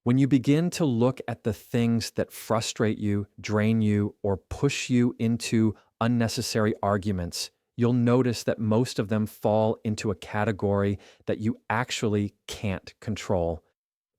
When you begin to look at the things that frustrate you, drain you, or push you into unnecessary arguments, you'll notice that most of them fall into a category that you actually can't control.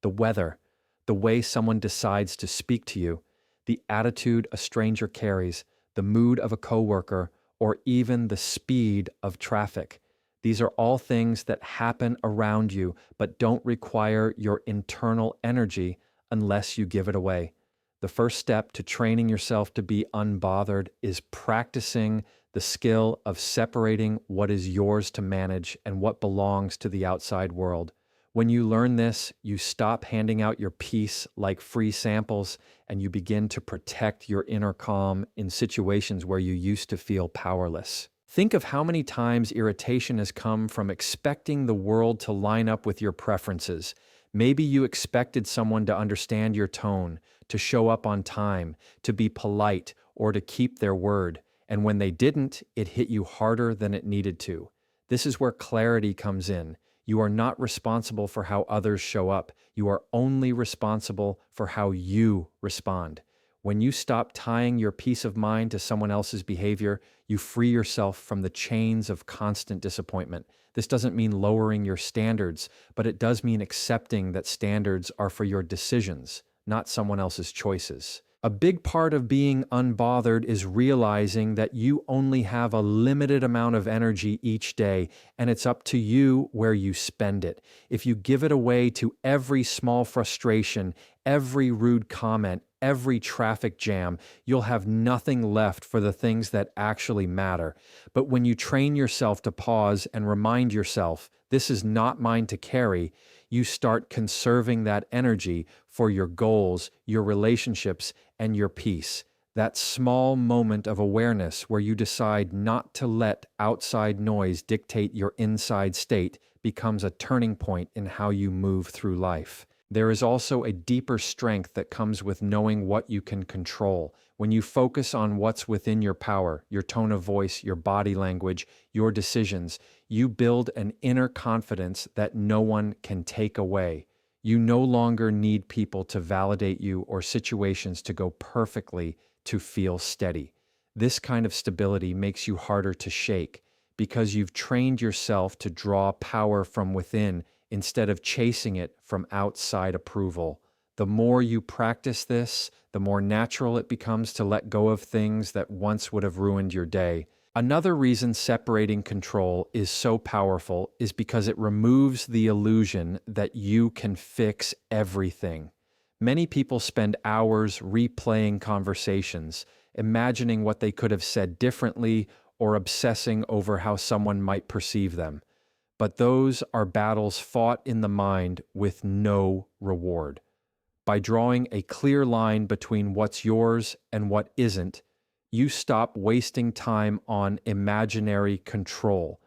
The weather, the way someone decides to speak to you, the attitude a stranger carries, the mood of a coworker, or even the speed of traffic. These are all things that happen around you but don't require your internal energy unless you give it away. The first step to training yourself to be unbothered is practicing the skill of separating what is yours to manage and what belongs to the outside world. When you learn this, you stop handing out your peace like free samples and you begin to protect your inner calm in situations where you used to feel powerless. Think of how many times irritation has come from expecting the world to line up with your preferences. Maybe you expected someone to understand your tone, to show up on time, to be polite, or to keep their word. And when they didn't, it hit you harder than it needed to. This is where clarity comes in. You are not responsible for how others show up. You are only responsible for how you respond. When you stop tying your peace of mind to someone else's behavior, you free yourself from the chains of constant disappointment. This doesn't mean lowering your standards, but it does mean accepting that standards are for your decisions, not someone else's choices. A big part of being unbothered is realizing that you only have a limited amount of energy each day, and it's up to you where you spend it. If you give it away to every small frustration, every rude comment, every traffic jam, you'll have nothing left for the things that actually matter. But when you train yourself to pause and remind yourself, this is not mine to carry, you start conserving that energy for your goals, your relationships, and your peace. That small moment of awareness where you decide not to let outside noise dictate your inside state becomes a turning point in how you move through life. There is also a deeper strength that comes with knowing what you can control. When you focus on what's within your power, your tone of voice, your body language, your decisions, you build an inner confidence that no one can take away. You no longer need people to validate you or situations to go perfectly to feel steady. This kind of stability makes you harder to shake because you've trained yourself to draw power from within instead of chasing it from outside approval. The more you practice this, the more natural it becomes to let go of things that once would have ruined your day. Another reason separating control is so powerful is because it removes the illusion that you can fix everything. Many people spend hours replaying conversations, imagining what they could have said differently or obsessing over how someone might perceive them. But those are battles fought in the mind with no reward. By drawing a clear line between what's yours and what isn't, you stop wasting time on imaginary control.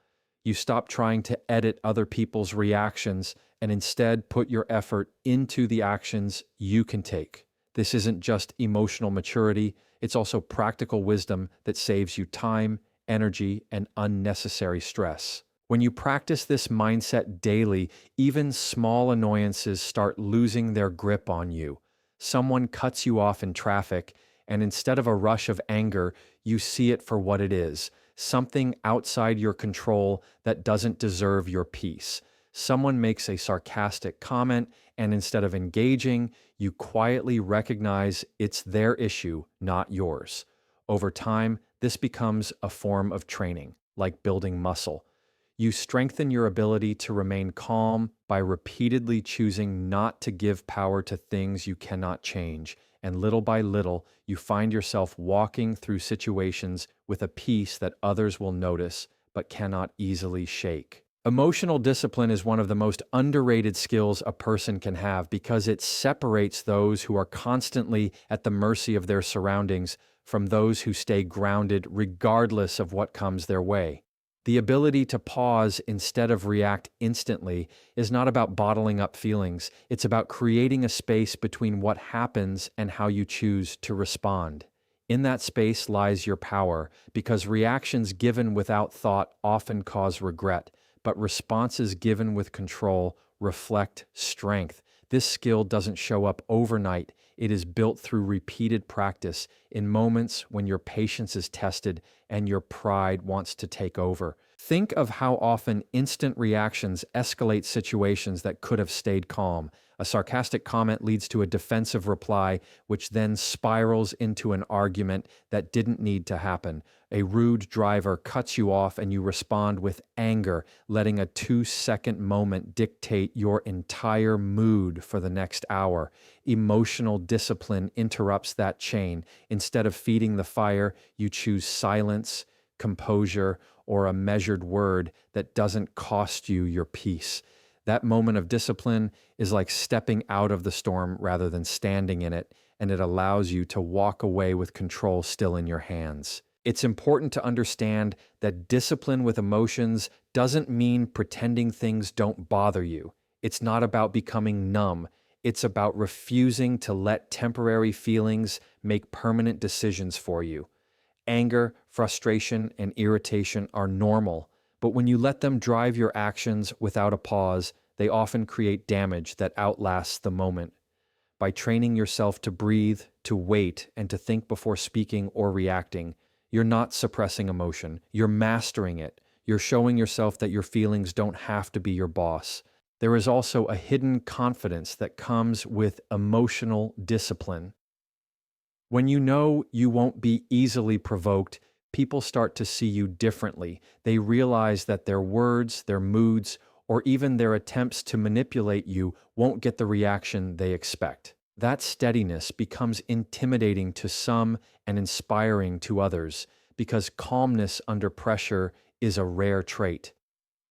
You stop trying to edit other people's reactions and instead put your effort into the actions you can take. This isn't just emotional maturity, it's also practical wisdom that saves you time, energy, and unnecessary stress. When you practice this mindset daily, even small annoyances start losing their grip on you. Someone cuts you off in traffic, and instead of a rush of anger, you see it for what it is, something outside your control that doesn't deserve your peace. Someone makes a sarcastic comment, and instead of engaging, you quietly recognize it's their issue, not yours. Over time, this becomes a form of training, like building muscle. You strengthen your ability to remain calm by repeatedly choosing not to give power to things you cannot change, and little by little, you find yourself walking through situations with a peace that others will notice but cannot easily shake. Emotional discipline is one of the most underrated skills a person can have because it separates those who are constantly at the mercy of their surroundings from those who stay grounded regardless of what comes their way. The ability to pause instead of react instantly is not about bottling up feelings. It's about creating a space between what happens and how you choose to respond. In that space lies your power, because reactions given without thought often cause regret, but responses given with control reflect strength. This skill doesn't show up overnight. It is built through repeated practice in moments when your patience is tested and your pride wants to take over. Think of how often instant reactions escalate situations that could have stayed calm. A sarcastic comment leads to a defensive reply, which then spirals into an argument that didn't need to happen. A rude driver cuts you off and you respond with anger, letting a 2-second moment dictate your entire mood for the next hour. Emotional discipline interrupts that chain. Instead of feeding the fire, you choose silence, composure, or a measured word that doesn't cost you your peace. That moment of discipline is like stepping out of the storm rather than standing in it, and it allows you to walk away with control still in your hands. It's important to understand that discipline with emotions doesn't mean pretending things don't bother you. It's not about becoming numb. It's about refusing to let temporary feelings make permanent decisions for you. Anger, frustration, and irritation are normal, but when you let them drive your actions without a pause, they often create damage that outlasts the moment. By training yourself to breathe, to wait, and to think before speaking or reacting, you're not suppressing emotion. You're mastering it. You're showing yourself that your feelings don't have to be your boss. There is also a hidden confidence that comes with emotional discipline. When you know you won't be easily provoked, people start to see you differently. They realize that their words, their moods, or even their attempts to manipulate you won't get the reaction they expect. That steadiness becomes intimidating to some and inspiring to others, because calmness under pressure is a rare trait.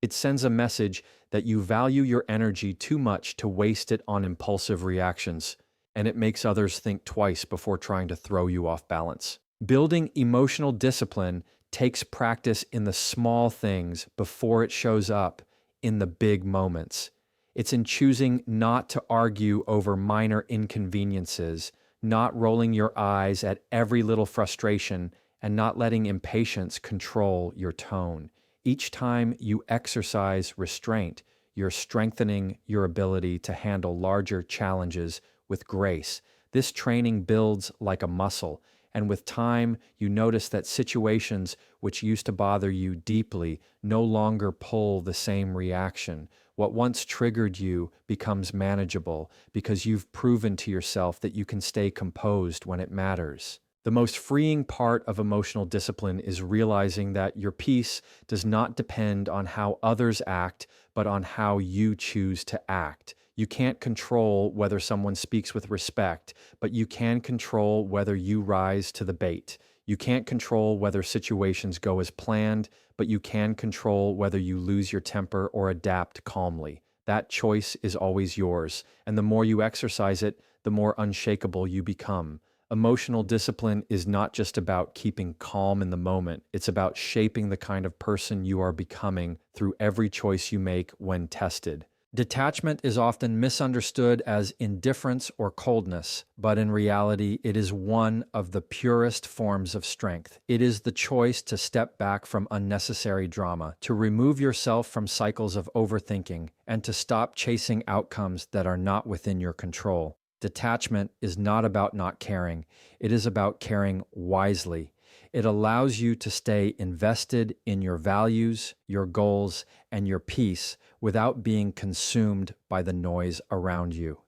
It sends a message that you value your energy too much to waste it on impulsive reactions, and it makes others think twice before trying to throw you off balance. Building emotional discipline takes practice in the small things before it shows up in the big moments. It's in choosing not to argue over minor inconveniences, not rolling your eyes at every little frustration, and not letting impatience control your tone. Each time you exercise restraint, you're strengthening your ability to handle larger challenges with grace. This training builds like a muscle, and with time, you notice that situations which used to bother you deeply no longer pull the same reaction. What once triggered you becomes manageable because you've proven to yourself that you can stay composed when it matters. The most freeing part of emotional discipline is realizing that your peace does not depend on how others act, but on how you choose to act. You can't control whether someone speaks with respect, but you can control whether you rise to the bait. You can't control whether situations go as planned, but you can control whether you lose your temper or adapt calmly. That choice is always yours, and the more you exercise it, the more unshakable you become. Emotional discipline is not just about keeping calm in the moment. It's about shaping the kind of person you are becoming through every choice you make when tested. Detachment is often misunderstood as indifference or coldness, but in reality, it is one of the purest forms of strength. It is the choice to step back from unnecessary drama, to remove yourself from cycles of overthinking, and to stop chasing outcomes that are not within your control. Detachment is not about not caring. It is about caring wisely. It allows you to stay invested in your values, your goals, and your peace without being consumed by the noise around you.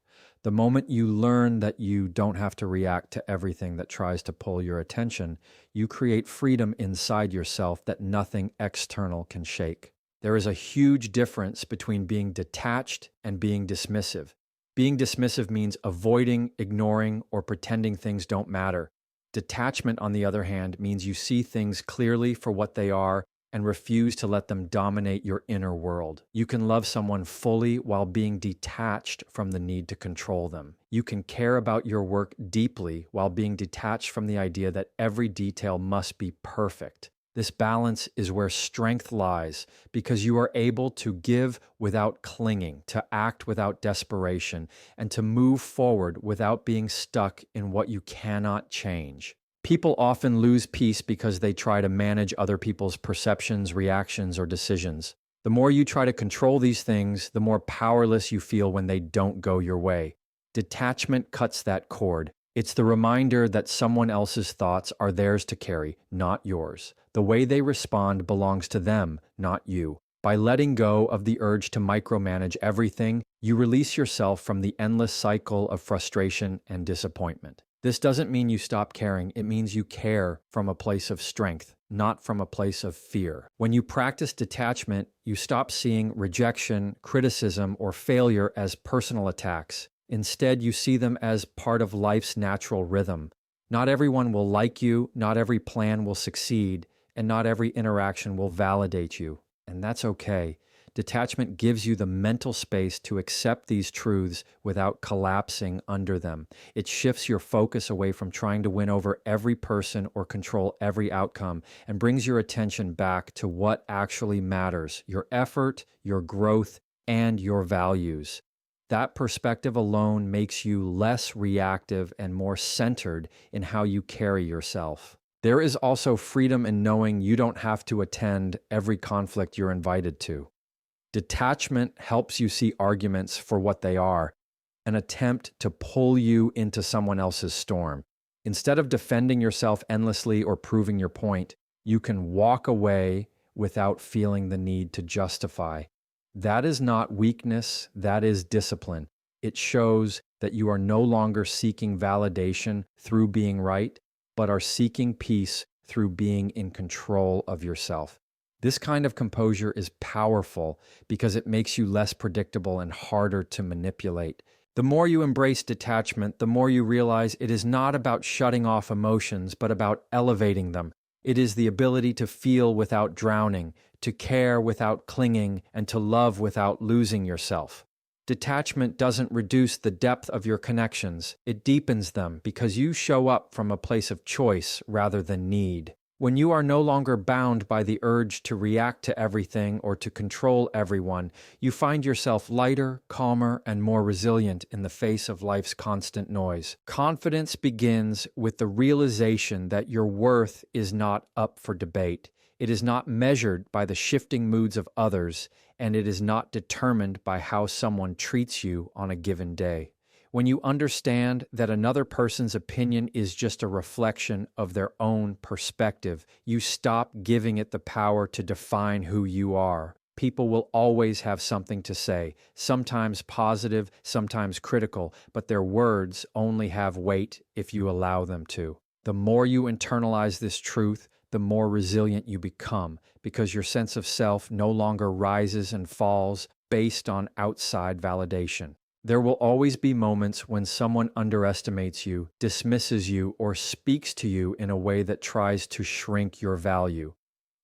The moment you learn that you don't have to react to everything that tries to pull your attention, you create freedom inside yourself that nothing external can shake. There is a huge difference between being detached and being dismissive. Being dismissive means avoiding, ignoring, or pretending things don't matter. Detachment, on the other hand, means you see things clearly for what they are and refuse to let them dominate your inner world. You can love someone fully while being detached from the need to control them. You can care about your work deeply while being detached from the idea that every detail must be perfect. This balance is where strength lies, because you are able to give without clinging, to act without desperation, and to move forward without being stuck in what you cannot change. People often lose peace because they try to manage other people's perceptions, reactions, or decisions. The more you try to control these things, the more powerless you feel when they don't go your way. Detachment cuts that cord. It's the reminder that someone else's thoughts are theirs to carry, not yours. The way they respond belongs to them, not you. By letting go of the urge to micromanage everything, you release yourself from the endless cycle of frustration and disappointment. This doesn't mean you stop caring. It means you care from a place of strength, not from a place of fear. When you practice detachment, you stop seeing rejection, criticism, or failure as personal attacks. Instead, you see them as part of life's natural rhythm. Not everyone will like you, not every plan will succeed, and not every interaction will validate you. And that's okay. Detachment gives you the mental space to accept these truths without collapsing under them. It shifts your focus away from trying to win over every person or control every outcome and brings your attention back to what actually matters: your effort, your growth, and your values. That perspective alone makes you less reactive and more centered in how you carry yourself. There is also freedom in knowing you don't have to attend every conflict you're invited to. Detachment helps you see arguments for what they are, an attempt to pull you into someone else's storm. Instead of defending yourself endlessly or proving your point, you can walk away without feeling the need to justify. That is not weakness, that is discipline. It shows that you are no longer seeking validation through being right, but are seeking peace through being in control of yourself. This kind of composure is powerful because it makes you less predictable and harder to manipulate. The more you embrace detachment, the more you realize it is not about shutting off emotions, but about elevating them. It is the ability to feel without drowning, to care without clinging, and to love without losing yourself. Detachment doesn't reduce the depth of your connections. It deepens them because you show up from a place of choice rather than need. When you are no longer bound by the urge to react to everything or to control everyone, you find yourself lighter, calmer, and more resilient in the face of life's constant noise. Confidence begins with the realization that your worth is not up for debate. It is not measured by the shifting moods of others, and it is not determined by how someone treats you on a given day. When you understand that another person's opinion is just a reflection of their own perspective, you stop giving it the power to define who you are. People will always have something to say, sometimes positive, sometimes critical, but their words only have weight if you allow them to. The more you internalize this truth, the more resilient you become, because your sense of self no longer rises and falls based on outside validation. There will always be moments when someone underestimates you, dismisses you, or speaks to you in a way that tries to shrink your value.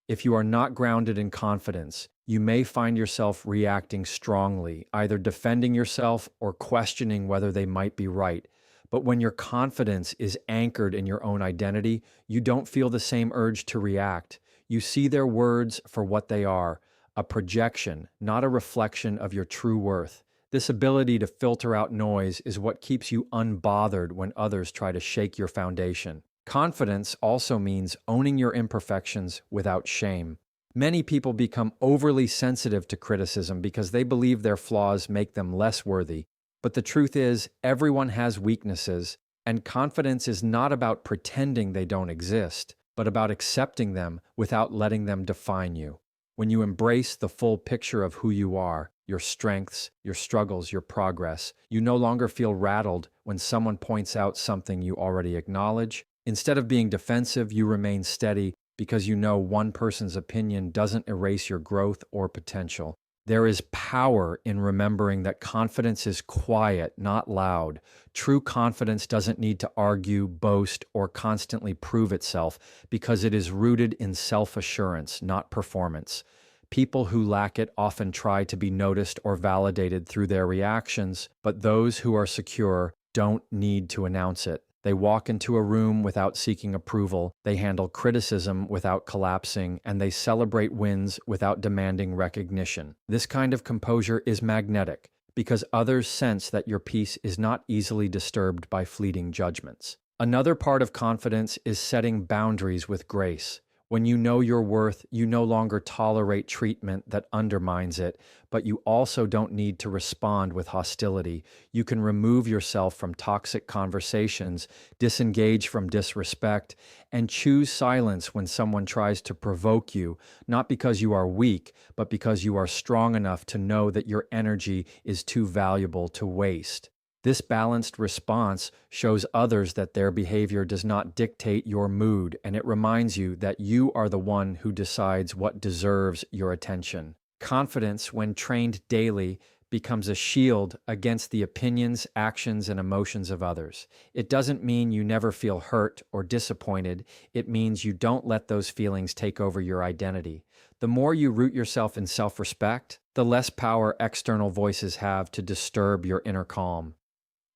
If you are not grounded in confidence, you may find yourself reacting strongly, either defending yourself or questioning whether they might be right. But when your confidence is anchored in your own identity, you don't feel the same urge to react. You see their words for what they are, a projection, not a reflection of your true worth. This ability to filter out noise is what keeps you unbothered when others try to shake your foundation. Confidence also means owning your imperfections without shame. Many people become overly sensitive to criticism because they believe their flaws make them less worthy. But the truth is, everyone has weaknesses, and confidence is not about pretending they don't exist, but about accepting them without letting them define you. When you embrace the full picture of who you are, your strengths, your struggles, your progress, you no longer feel rattled when someone points out something you already acknowledge. Instead of being defensive, you remain steady because you know one person's opinion doesn't erase your growth or potential. There is power in remembering that confidence is quiet, not loud. True confidence doesn't need to argue, boast, or constantly prove itself because it is rooted in self-assurance, not performance. People who lack it often try to be noticed or validated through their reactions, but those who are secure don't need to announce it. They walk into a room without seeking approval, they handle criticism without collapsing, and they celebrate wins without demanding recognition. This kind of composure is magnetic because others sense that your peace is not easily disturbed by fleeting judgments. Another part of confidence is setting boundaries with grace. When you know your worth, you no longer tolerate treatment that undermines it, but you also don't need to respond with hostility. You can remove yourself from toxic conversations, disengage from disrespect, and choose silence when someone tries to provoke you, not because you are weak, but because you are strong enough to know that your energy is too valuable to waste. This balanced response shows others that their behavior does not dictate your mood, and it reminds you that you are the one who decides what deserves your attention. Confidence, when trained daily, becomes a shield against the opinions, actions, and emotions of others. It doesn't mean you never feel hurt or disappointed. It means you don't let those feelings take over your identity. The more you root yourself in self-respect, the less power external voices have to disturb your inner calm.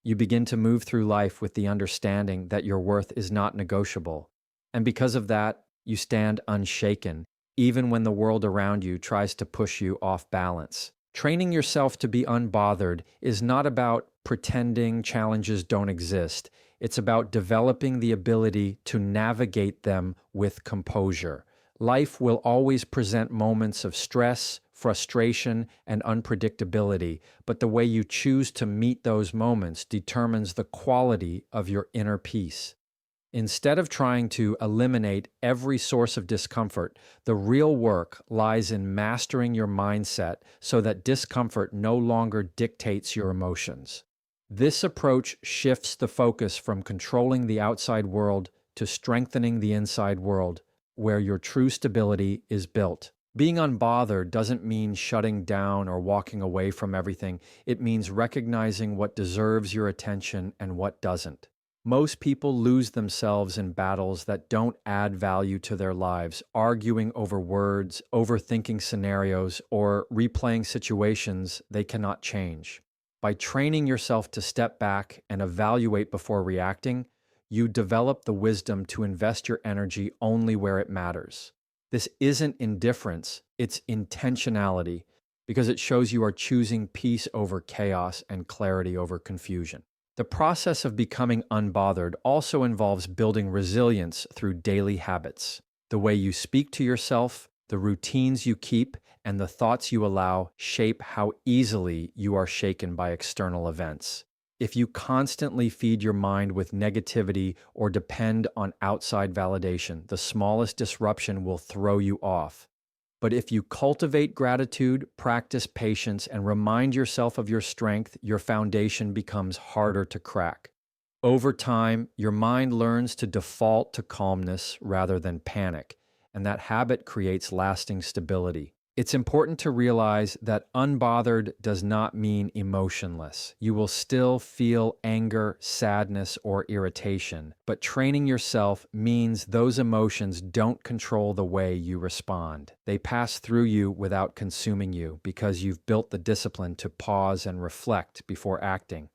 You begin to move through life with the understanding that your worth is not negotiable. And because of that, you stand unshaken, even when the world around you tries to push you off balance. Training yourself to be unbothered is not about pretending challenges don't exist. It's about developing the ability to navigate them with composure. Life will always present moments of stress, frustration, and unpredictability, but the way you choose to meet those moments determines the quality of your inner peace. Instead of trying to eliminate every source of discomfort, the real work lies in mastering your mindset so that discomfort no longer dictates your emotions. This approach shifts the focus from controlling the outside world to strengthening the inside world, where your true stability is built. Being unbothered doesn't mean shutting down or walking away from everything. It means recognizing what deserves your attention and what doesn't. Most people lose themselves in battles that don't add value to their lives, arguing over words, overthinking scenarios, or replaying situations they cannot change. By training yourself to step back and evaluate before reacting, you develop the wisdom to invest your energy only where it matters. This isn't indifference, it's intentionality, because it shows you are choosing peace over chaos and clarity over confusion. The process of becoming unbothered also involves building resilience through daily habits. The way you speak to yourself, the routines you keep, and the thoughts you allow shape how easily you are shaken by external events. If you constantly feed your mind with negativity or depend on outside validation, the smallest disruption will throw you off. But if you cultivate gratitude, practice patience, and remind yourself of your strength, your foundation becomes harder to crack. Over time, your mind learns to default to calmness rather than panic, and that habit creates lasting stability. It's important to realize that unbothered does not mean emotionless. You will still feel anger, sadness, or irritation, but training yourself means those emotions don't control the way you respond. They pass through you without consuming you because you've built the discipline to pause and reflect before acting.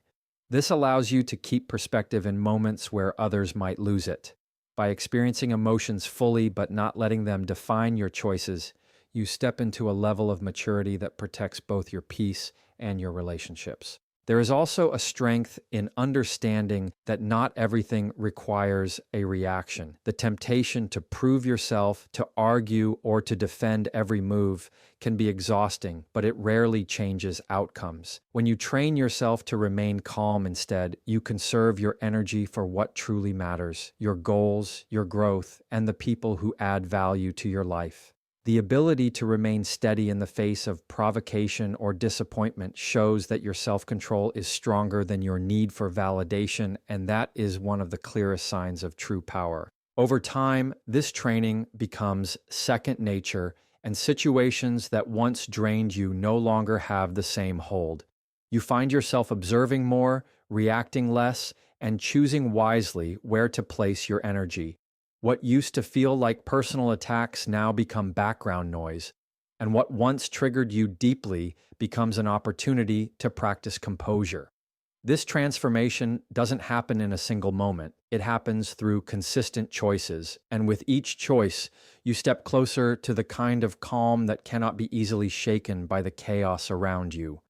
This allows you to keep perspective in moments where others might lose it. By experiencing emotions fully but not letting them define your choices, you step into a level of maturity that protects both your peace and your relationships. There is also a strength in understanding that not everything requires a reaction. The temptation to prove yourself, to argue, or to defend every move can be exhausting, but it rarely changes outcomes. When you train yourself to remain calm instead, you conserve your energy for what truly matters, your goals, your growth, and the people who add value to your life. The ability to remain steady in the face of provocation or disappointment shows that your self-control is stronger than your need for validation, and that is one of the clearest signs of true power. Over time, this training becomes second nature, and situations that once drained you no longer have the same hold. You find yourself observing more, reacting less, and choosing wisely where to place your energy. What used to feel like personal attacks now become background noise, and what once triggered you deeply becomes an opportunity to practice composure. This transformation doesn't happen in a single moment. It happens through consistent choices, and with each choice, you step closer to the kind of calm that cannot be easily shaken by the chaos around you.